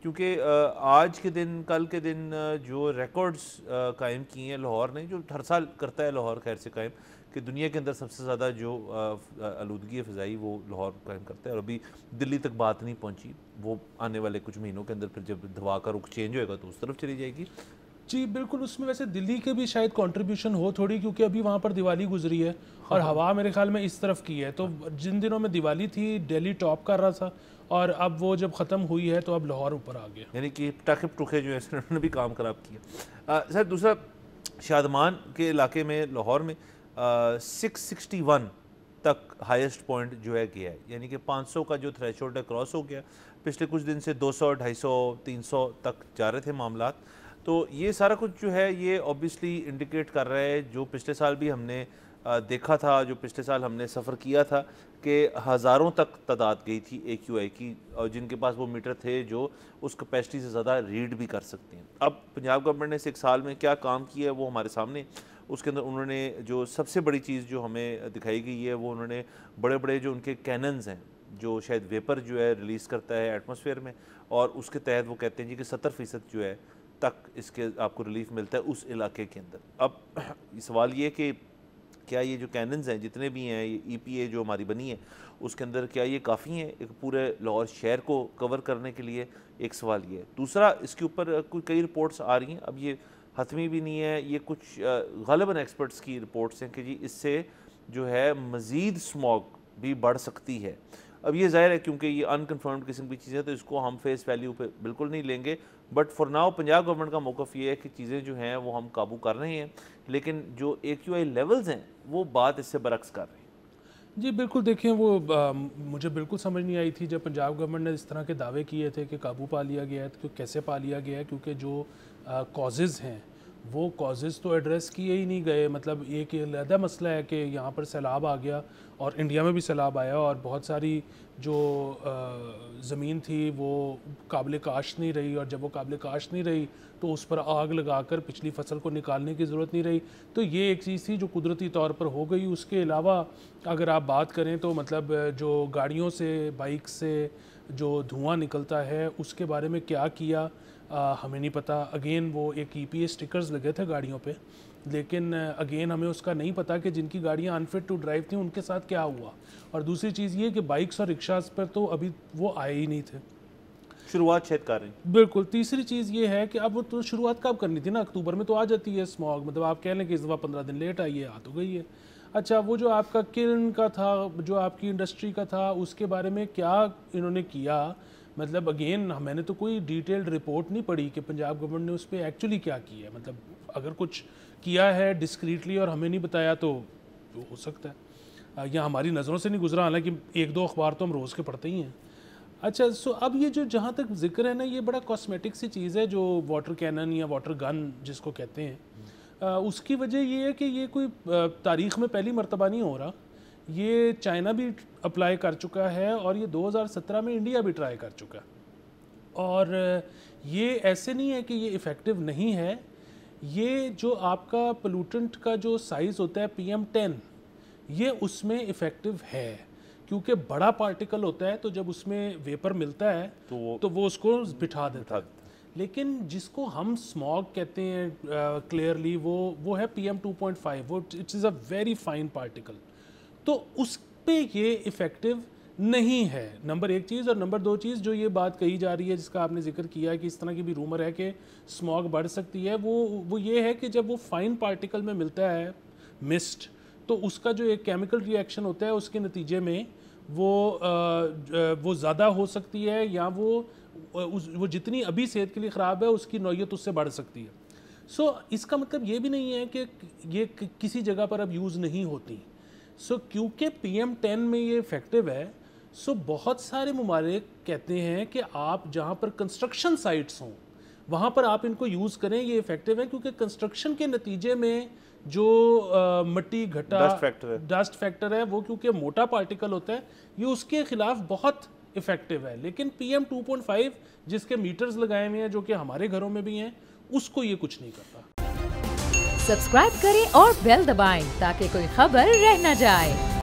کیونکہ آج کے دن کل کے دن جو ریکارڈز قائم کیے ہیں لاہور نے، جو ہر سال کرتا ہے لاہور خیر سے قائم، کہ دنیا کے اندر سب سے زیادہ جو آلودگی فضائی وہ لاہور قائم کرتا ہے، اور ابھی دلی تک بات نہیں پہنچی، وہ آنے والے کچھ مہینوں کے اندر پھر جب دوا کا رخ چینج ہوئے گا تو اس طرف چلی جائے گی۔ جی بالکل، اس میں ویسے دلی کے بھی شاید کنٹریبیوشن ہو تھوڑی، کیونکہ ابھی وہاں پر دیوالی گزری ہے اور ہوا میرے خیال میں اس طرف کی ہے، تو جن دنوں میں دیوالی تھی دہلی ٹاپ کر رہا تھا، اور اب وہ جب ختم ہوئی ہے تو اب لاہور اوپر آ گیا، یعنی کہ پٹاخے پٹوخے جو ہیں انہوں نے بھی کام خراب کیا۔ سر دوسرا، شادمان کے علاقے میں لاہور میں 661 تک ہائیسٹ پوائنٹ جو ہے گیا ہے، یعنی کہ 500 کا جو تھریشولڈ ہے کراس ہو گیا۔ پچھلے کچھ دن سے 200 250 300 تک جا رہے تھے معاملات، تو یہ سارا کچھ جو ہے یہ اوبیسلی انڈیکیٹ کر رہا ہے جو پچھلے سال بھی ہم نے دیکھا تھا، جو پچھلے سال ہم نے سفر کیا تھا کہ ہزاروں تک تعداد گئی تھی AQI کی، اور جن کے پاس وہ میٹر تھے جو اس کیپیسٹی سے زیادہ ریڈ بھی کر سکتے ہیں۔ اب پنجاب گورنمنٹ نے اس ایک سال میں کیا کام کیا ہے وہ ہمارے سامنے، اس کے اندر انہوں نے جو سب سے بڑی چیز جو ہمیں دکھائی گئی ہے وہ انہوں نے بڑے بڑے جو ان کے کیننز ہیں، جو شاید ویپر جو ہے ریلیز کرتا ہے ایٹماسفیئر میں، اور اس کے تحت وہ کہتے ہیں جی کہ 70% جو ہے تک اس کے آپ کو ریلیف ملتا ہے اس علاقے کے اندر۔ اب سوال یہ کہ کیا یہ جو کیننز ہیں جتنے بھی ہیں، یہ EPA جو ہماری بنی ہے اس کے اندر کیا یہ کافی ہیں ایک پورے لاہور شہر کو کور کرنے کے لیے؟ ایک سوال یہ ہے۔ دوسرا، اس کے اوپر کئی رپورٹس آ رہی ہیں، اب یہ حتمی بھی نہیں ہے، یہ کچھ غالباً ایکسپرٹس کی رپورٹس ہیں کہ جی اس سے جو ہے مزید سموگ بھی بڑھ سکتی ہے۔ اب یہ ظاہر ہے کیونکہ یہ انکنفرمڈ قسم کی چیزیں تو اس کو ہم فیس ویلیو پہ بالکل نہیں لیں گے، but for now Punjab government کا موقف یہ ہے کہ چیزیں جو ہیں وہ ہم قابو کر رہے ہیں، لیکن جو AQI لیولز ہیں وہ بات اس سے برعکس کر رہے ہیں۔ جی بالکل، دیکھیں وہ مجھے بالکل سمجھ نہیں آئی تھی جب پنجاب گورنمنٹ نے اس طرح کے دعوے کیے تھے کہ قابو پا لیا گیا ہے، تو کیسے پا لیا گیا ہے، کیونکہ جو کازز ہیں وہ کازز تو ایڈریس کیے ہی نہیں گئے۔ مطلب ایک علیحدہ مسئلہ ہے کہ یہاں پر سیلاب آ گیا اور انڈیا میں بھی سیلاب آیا، اور بہت ساری جو زمین تھی وہ قابل کاشت نہیں رہی، اور جب وہ قابل کاشت نہیں رہی تو اس پر آگ لگا کر پچھلی فصل کو نکالنے کی ضرورت نہیں رہی، تو یہ ایک چیز تھی جو قدرتی طور پر ہو گئی۔ اس کے علاوہ اگر آپ بات کریں تو مطلب جو گاڑیوں سے، بائک سے جو دھواں نکلتا ہے اس کے بارے میں کیا کیا ہمیں نہیں پتہ۔ اگین وہ ایک EPA سٹکرز لگے تھے گاڑیوں پہ، لیکن اگین ہمیں اس کا نہیں پتہ کہ جن کی گاڑیاں انفٹ ٹو ڈرائیو تھیں ان کے ساتھ کیا ہوا۔ اور دوسری چیز یہ کہ بائکس اور رکشاز پر تو ابھی وہ آئے ہی نہیں تھے، شروعات شاید کر رہی ہیں۔ بالکل۔ تیسری چیز یہ ہے کہ اب وہ تو شروعات کب کرنی تھی نا، اکتوبر میں تو آ جاتی ہے اسموگ، مطلب آپ کہہ لیں کہ اس دفعہ 15 دن لیٹ آئی ہے، آ تو گئی ہے۔ اچھا، وہ جو آپ کا کلن کا تھا، جو آپ کی انڈسٹری کا تھا، اس کے بارے میں کیا انہوں نے کیا؟ مطلب اگین میں نے تو کوئی ڈیٹیلڈ رپورٹ نہیں پڑھی کہ پنجاب گورنمنٹ نے اس پہ ایکچولی کیا کیا ہے۔ مطلب اگر کچھ کیا ہے ڈسکریٹلی اور ہمیں نہیں بتایا تو ہو سکتا ہے یا ہماری نظروں سے نہیں گزرا، حالانکہ ایک دو اخبار تو ہم روز کے پڑھتے ہی ہیں۔ اچھا، اب یہ جو جہاں تک ذکر ہے نا، یہ بڑا کاسمیٹک سی چیز ہے جو واٹر کینن یا واٹر گن جس کو کہتے ہیں، اس کی وجہ یہ ہے کہ یہ کوئی تاریخ میں پہلی مرتبہ نہیں ہو رہا، یہ چائنا بھی اپلائی کر چکا ہے اور یہ 2017 میں انڈیا بھی ٹرائی کر چکا ہے، اور یہ ایسے نہیں ہے کہ یہ ایفیکٹو نہیں ہے۔ یہ جو آپ کا پولوٹنٹ کا جو سائز ہوتا ہے PM10، یہ اس میں ایفیکٹو ہے کیونکہ بڑا پارٹیکل ہوتا ہے، تو جب اس میں ویپر ملتا ہے تو وہ اس کو بٹھا دیتا ہے۔ لیکن جس کو ہم اسموگ کہتے ہیں کلیئرلی وہ ہے PM2.5، وہ it is a very fine particle, تو اس پہ یہ ایفیکٹو نہیں ہے، نمبر ایک چیز۔ اور نمبر دو چیز جو یہ بات کہی جا رہی ہے جس کا آپ نے ذکر کیا ہے کہ اس طرح کی بھی رومر ہے کہ اسموگ بڑھ سکتی ہے، وہ یہ ہے کہ جب وہ فائن پارٹیکل میں ملتا ہے مسٹ، تو اس کا جو ایک کیمیکل ری ایکشن ہوتا ہے اس کے نتیجے میں وہ زیادہ ہو سکتی ہے، یا وہ جتنی ابھی صحت کے لیے خراب ہے اس کی نوعیت اس سے بڑھ سکتی ہے۔ سو اس کا مطلب یہ بھی نہیں ہے کہ یہ کسی جگہ پر اب یوز نہیں ہوتی۔ سو کیونکہ PM10 میں یہ ایفیکٹو ہے، سو بہت سارے ممالک کہتے ہیں کہ آپ جہاں پر کنسٹرکشن سائٹس ہوں وہاں پر آپ ان کو یوز کریں، یہ ایفیکٹو ہے کیونکہ کنسٹرکشن کے نتیجے میں جو مٹی گھٹا ڈسٹ فیکٹر ہے وہ کیونکہ موٹا پارٹیکل ہوتا ہے، یہ اس کے خلاف بہت ایفیکٹو ہے۔ لیکن PM2.5 جس کے میٹرز لگائے ہوئے ہیں جو کہ ہمارے گھروں میں بھی ہیں، اس کو یہ کچھ نہیں کرتا۔ سبسکرائب کریں اور بیل دبائیں تاکہ کوئی خبر رہ نہ جائے۔